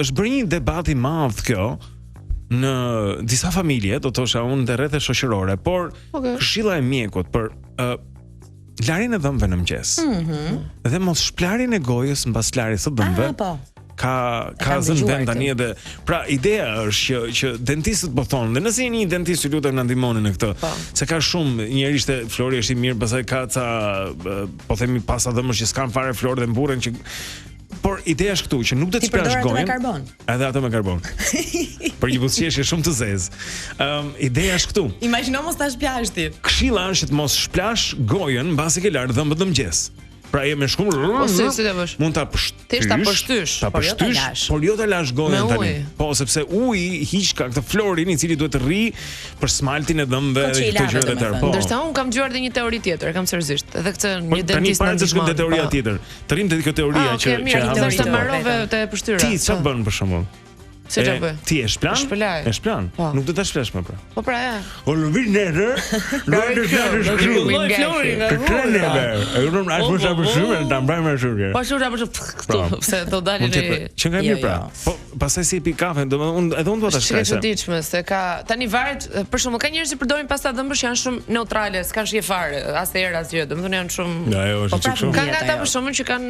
është bërë një debat I madh kjo në disa familje, do thosha unë dhe rrethe shoqërore, por këshilla e mjekut për larjen e dhëmbëve në mëngjes. Dhe mos shplarjen e gojës mbas larjes së dhëmbëve. Ka zënë vend tani edhe. Pra ideja është që dentistët po thonë, dhe nëse jeni një dentist ju lutem na ndihmoni në këtë, se ka shumë njerëz që flori është I mirë, pastaj ka ca po themi pasa dhëmbësh që s'kan fare florë dhe mburren që por ideja është këtu që nuk do të shplash gojën. Edhe ato me karbon. Për një buzëqeshje shumë të zezë. Ideja është këtu. Imagjino mos ta shplash ti. Këshilla është të mos shplash gojën mbasi ke larë dhëmbët në mëngjes. Pra je me shkumë mund ta pështysh, por jo ta lash gojën tani. Po sepse uji hiq ka këtë florin I cili duhet të rri për smaltin e dhëmbëve dhe këto gjëra të tjera. Po. Ndërsa un kam dëgjuar edhe një teori tjetër, kam seriozisht. Edhe këtë një dentist na ndihmon. Tani teoria tjetër. Të rrim te kjo teoria që të mbarove te pështyra. Ti çfarë bën për shembull? Se çfarë bëj? Ti je shplan? E shplan. Nuk do ta shplash më pra. Po pra ja. O lëviz netër. Lëviz netër. Unë nuk asnjë sa përshtyr, ta mbaj me shurje. Po shurja për se do dalin. Që nga mirë pra. Po pastaj si pi kafe, domethënë edhe unë do ta shkresë. Është e çuditshme se ka tani varet, për shembull ka njerëz që përdorin pasta dhëmbësh janë shumë neutrale, s'kan shije fare, as erë asgjë, domethënë janë shumë. Ja, ajo është çik shumë. Ka ata për shembull që kanë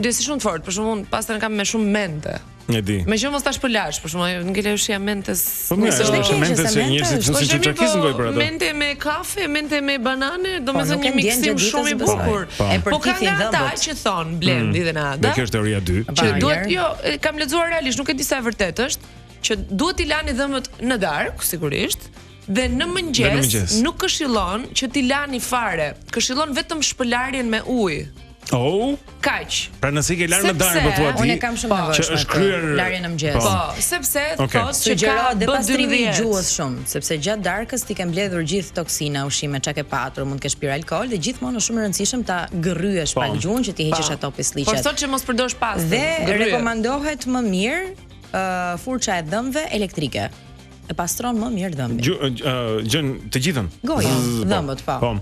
ndjesë shumë të fortë, për shembull pastën kanë me shumë mente. E di. Me që mos ta shpëlash, për shembull, ngele ushqia mentes. Po mirë, është mentes që njerëzit thosin që çakisin gojë për ato. Mente me kafe, mente me banane, domethënë një miksim shumë I bukur. Po ka ata që thon Blendi dhe Nada. Kjo është teoria 2. Që duhet kam lexuar realisht, nuk e di sa e vërtet është, që duhet I lani dhëmbët në darkë, sigurisht. Dhe në mëngjes nuk këshillon që t'i lani fare, këshillon vetëm shpëlarjen me ujë. Kaq. Pra nëse ke larë në darkë po thua ti. Unë kam shumë nevojë larjen në mëngjes. Po, sepse thotë që ka depastrimi I gjuhës shumë, sepse gjatë darkës ti ke mbledhur gjithë toksina, ushqime çka ke patur, mund të kesh pirë alkool dhe gjithmonë është shumë e rëndësishme ta gërryesh pak gjuhën që ti heqësh ato pislliqet. Po thotë që mos përdorësh pastë. Dhe rekomandohet më mirë furça e dhëmbëve elektrike. E pastron më mirë dhëmbin. Gjën të gjithën. Gojën, dhëmbët po.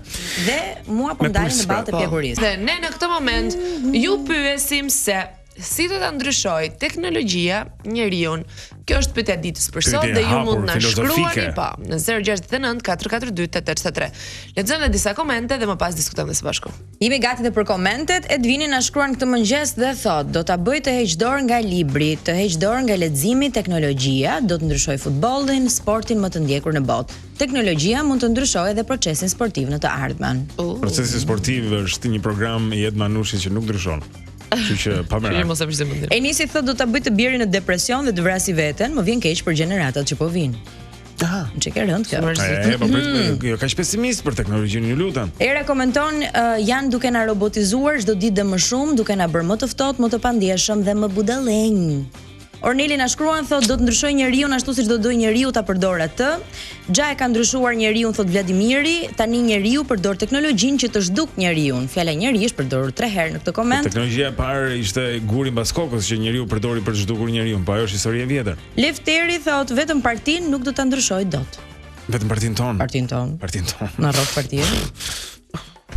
Dhe mua po ndalin në ballë të pjekurisë. Dhe ne në këtë moment ju pyesim se si do ta ndryshoj teknologjia njeriu. Kjo është pyetja ditës për sot dhe ju mund na shkruani në 069 442 8873. Lexojmë disa komente dhe më pas diskutojmë së bashku. Jemi gati dhe për komentet. Edvini na shkruan këtë mëngjes dhe thot: "Do ta bëj të heq dorë nga libri, të heq dorë nga leximi, teknologjia do të ndryshoj futbollin, sportin më të ndjekur në botë. Teknologjia mund të ndryshojë edhe procesin sportiv në të ardhmen." Procesi sportiv është një program I Ed Manushi që nuk ndryshon. Kështu që pa merak. Enisi thotë do ta bëj të birin në depresion dhe të vrasi veten, më vjen keq për gjeneratat që po vinë. Që ke rënd kjo. Jo kaq pesimist për teknologjinë, ju lutem. Era komenton janë duke na robotizuar çdo ditë dhe më shumë, duke na bërë më të ftohtë, më të pandjeshëm dhe më budallënj. Orneli na shkruan thotë do të ndryshoj njeriu ashtu siç do doj njeriu ta përdor atë. Xha e ka ndryshuar njeriu thot Vladimiri, tani njeriu përdor teknologjinë që të zhduk njeriu. Fjala njeri është përdorur 3 herë në këtë koment. Teknologjia e parë ishte guri mbas kokës që njeriu përdori për të zhdukur njeriu, po ajo është histori e vjetër. Lefteri thot vetëm partin nuk do ta ndryshoj dot. Vetëm partin ton. Partin ton. Na rrok partia.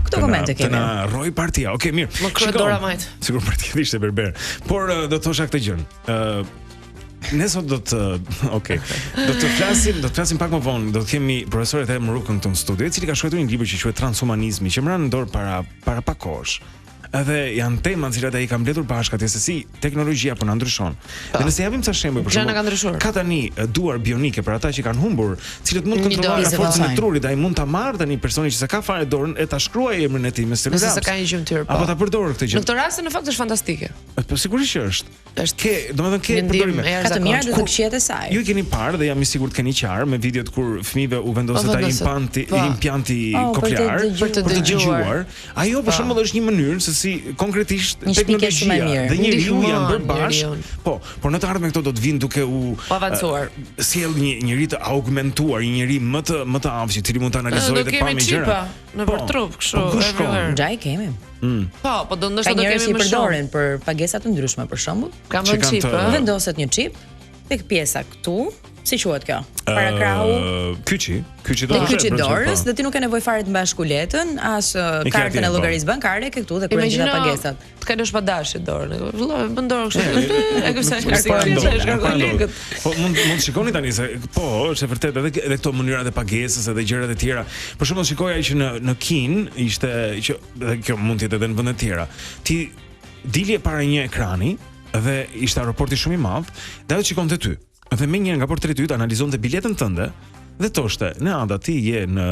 Këto komente kemi. Na rroj partia. Okej, mirë. Më kryedora majt. Sigur partia ishte berber. Por do të thosha këtë gjën. Ne sot do të flasim pak më vonë, do të kemi profesorin e Mrukën këtu në studio, I cili ka shkruar një libër që quhet Transhumanizmi, që më ran në dorë para pak kohësh. Edhe janë tema të cilat ai ka mbledhur bashkë atje se si teknologjia po na ndryshon. Dhe nëse japim ca shembuj për shembull, ka tani duar bionike për ata që kanë humbur, cilët mund të kontrollojnë forcën e trurit, ai mund ta marrë tani personi që s'ka fare dorën e ta shkruajë emrin e tij me celular. Nëse ka një gjymtyr, po. Apo ta përdorë këtë gjë. Në këtë rast në fakt është fantastike. Po sigurisht që është. Domethënë ke përdorime. Ka të mira dhe të këqija të saj. Ju keni parë dhe jam I sigurt keni qarë me videot kur fëmijëve u vendoset ai implanti koklear për të dëgjuar. Ajo për shembull është një mënyrë se si konkretisht teknologjia dhe njeriu janë bërë bashkë. Po, por në të ardhmen këto do të vinë duke u avancuar. Sjell një njerëz të augmentuar, një njerëz më të afërt, I cili mund të analizojë dhe pa më gjëra. Në trup, kështu everywhere. Gjaj kemi. Po do ndoshta do kemi më shumë. Ka njerëz që përdoren për pagesa të ndryshme për shembull. Ka një çip, vendoset një çip tek pjesa këtu, Si quhet kjo? Para krahu. Kyçi dorës. Kyçi dorës, dhe ti nuk ke nevojë fare të mbash kuletën, as kartën e llogarisë bankare, ke këtu dhe kryen gjitha pagesat. Të kalësh pa dashje dorën. Vëllai, bën dorë kështu. E kësaj Po mund shikoni tani se po, është vërtet edhe këto mënyrat e pagesës edhe gjërat e tjera. Për shembull shikoja që në Kin ishte që edhe kjo mund të jetë edhe në vende të tjera. Ti dilje para një ekrani dhe ishte aeroporti shumë i madh, dhe ajo shikonte ty. Dhe me një nga portreti yt analizonte biletën tënde dhe thoshte, "Ne anda ti je në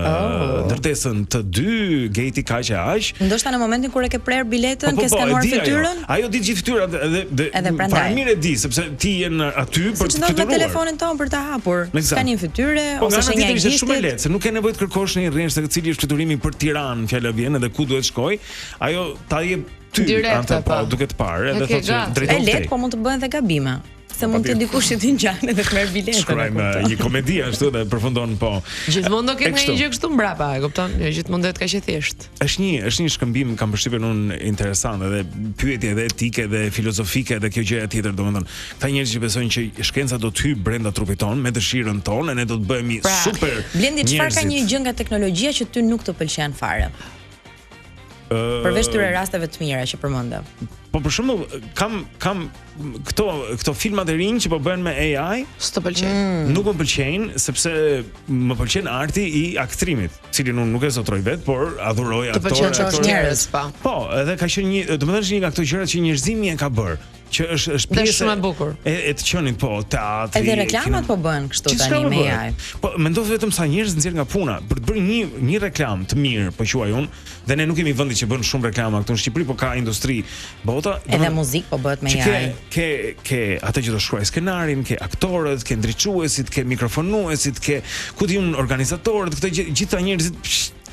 ndërtesën të 2, gate-i kaq e aq." Ndoshta në momentin kur e ke prerë biletën, ke skanuar fytyrën? Ajo di gjithë fytyrat edhe para mirë e di, sepse ti je aty për të fytyruar. Me telefonin tonë për ta hapur. Skanim fytyre ose shenja e gjistit. Po shumë lehtë, se nuk ke nevojë të kërkosh në një rrjetë se cili është fytyrimi për Tiranë, fjala vjen edhe ku duhet shkoj. Ajo ta jep ty atë duke të parë, edhe thotë drejt. Është lehtë, po mund të bëhen dhe gabime. Se mund të dikush që ti ngjan edhe të merr biletën. Shkruajmë një komedi ashtu dhe përfundon po. Gjithmonë do ketë një gjë kështu mbrapa, e kupton? Jo gjithmonë do të kaq e thjeshtë. Është një shkëmbim kam përshtypjen unë interesant edhe pyetje edhe etike dhe filozofike dhe kjo gjëja tjetër, domethënë, këta njerëz që besojnë që shkenca do të hyjë brenda trupit ton me dëshirën tonë e ne do të bëhemi super. Blendi, çfarë ka një gjë nga teknologjia që ty nuk të pëlqen fare? Përveç këtyre rasteve të mira që përmendëm. Po për shembull kam këto filmat e rinj që po bëhen me AI, s'të pëlqejnë. Nuk më pëlqejnë sepse më pëlqen arti i aktrimit, cilin unë nuk e zotroj vet, por adhuroj aktorë. Po, edhe ka qenë një, domethënë është një nga këto gjëra që njerëzimi e ka bërë, që është pjesë shumë e bukur. E të qenit po, teatri. Edhe reklamat po bëhen kështu tani me AI. Po mendoj vetëm sa njerëz nxjerr nga puna për të bërë një reklam të mirë, po quaj unë, dhe ne nuk kemi vendi që bën shumë reklama këtu në Shqipëri, po ka industri bota. Edhe muzikë po bëhet me AI. Ke atë që do shkruaj skenarin, ke aktorët, ke ndriçuesit, ke mikrofonuesit, ke ku diun organizatorët, këto gjitha njerëzit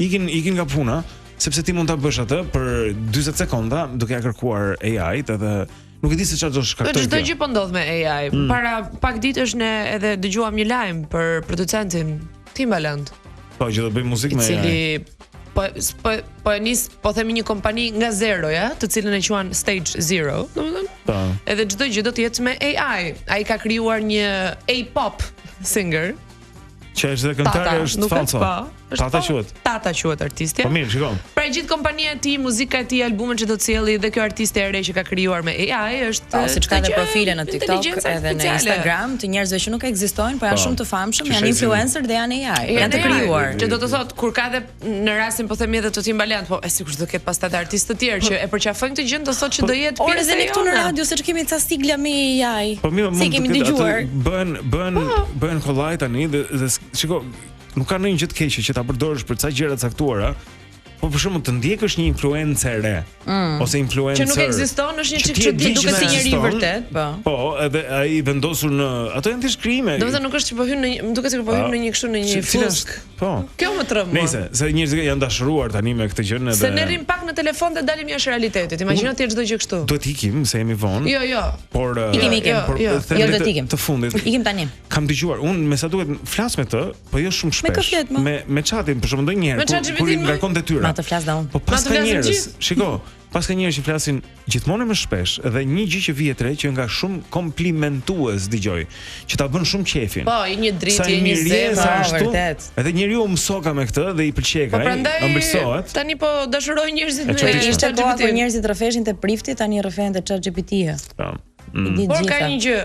ikin nga puna, sepse ti mund ta bësh atë për 40 sekonda duke ja kërkuar AI-t edhe nuk e di se çfarë do shkaktoj. Çdo gjë po ndodh me AI. Para pak ditësh ne edhe dëgjuam një lajm për producentin Timbaland. Po që do bëj muzikë me AI. Po themi një kompani nga zero, ja, të cilën e quajnë Stage Zero, domethënë. Po. Edhe çdo gjë do të jetë me AI. Ai ka krijuar një A-pop singer. Që është dhe këngëtare është falso. Tata quhet artistja. Po mirë, shikoj. Pra gjithë kompania e tij, muzika e tij, albumin që do të sjellë dhe kjo artiste e re që ka krijuar me AI është siç ka dhe profile në TikTok edhe në Instagram të njerëzve që nuk ekzistojnë, po janë shumë të famshëm, janë influencer dhe janë AI, janë të krijuar. Që do të thotë kur ka dhe në rastin po themi edhe të Timbaland, po sigurisht do ketë pastaj artistë të tjerë që e përqafojnë këtë gjë, do thotë që do jetë pjesë. Ore dhe këtu në radio se kemi ca sigla me AI. Po mirë, mund të dëgjuar. Bën kollaj tani dhe shiko, nuk ka ndonjë gjë të keqe që ta përdorësh për ca gjëra të caktuara. Po për shembull të ndjekësh një influencere ose influencer që nuk ekziston, është një çik çudi, duket si njëri i vërtet, po. Po, edhe ai vendosur në ato janë thjesht krijime. Domethënë nuk është që po hyn në, më duket se po hyn në një kështu në një fusk. Po. Kjo më tremb. Nëse se njerëzit janë dashuruar tani me këtë gjë edhe. Se ne rrim pak në telefon dhe dalim jashtë realitetit. Imagjino ti çdo gjë kështu. Duhet ikim se jemi vonë. Jo. Por ikim. Jo do të ikim. Të fundit. Ikim tani. Kam dëgjuar, unë me sa duhet flas me të, po jo shumë shpesh. Me chatin, për shembull ndonjëherë kur i ngarkon detyra. Ma të flas da unë. Pas ka njerëz, shiko, pas ka njerëz që flasin gjithmonë më shpesh dhe një gjë që vije tre që nga shumë komplimentues dëgjoj, që ta bën shumë qefin. Po, i një dritë, një zemër, vërtet. Edhe njeriu mësoka me këtë dhe i pëlqej ai, ëmbëlsohet. Tani po dashuroj njerëzit me ChatGPT. Po njerëzit rrëfeshin te prifti, tani rrëfen te ChatGPT. Po. Por ka një gjë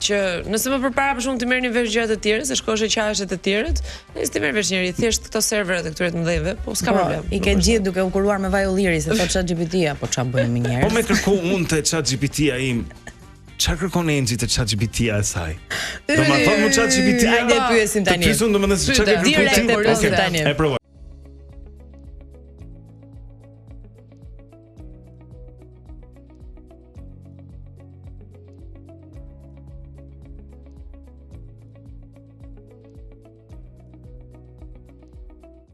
që nëse më përpara për shkak të merrni vesh gjëra të tjera, se shkosh e qashe të tjerët, nëse ti merr vesh njëri, thjesht këto serverat e këtyre të mëdhëve, po s'ka problem. I ke gjithë duke u kuruar me vaj ulliri se thot ChatGPT-a, po ç'a bëni me njerëz? Po me kërku unë te ChatGPT-a im. Çfarë kërkon Enxhi te ChatGPT-a e saj? Do ma thonë ChatGPT-a. Hajde pyesim tani. Të pyesim domethënë çfarë kërkon ti? Tani. E provoj.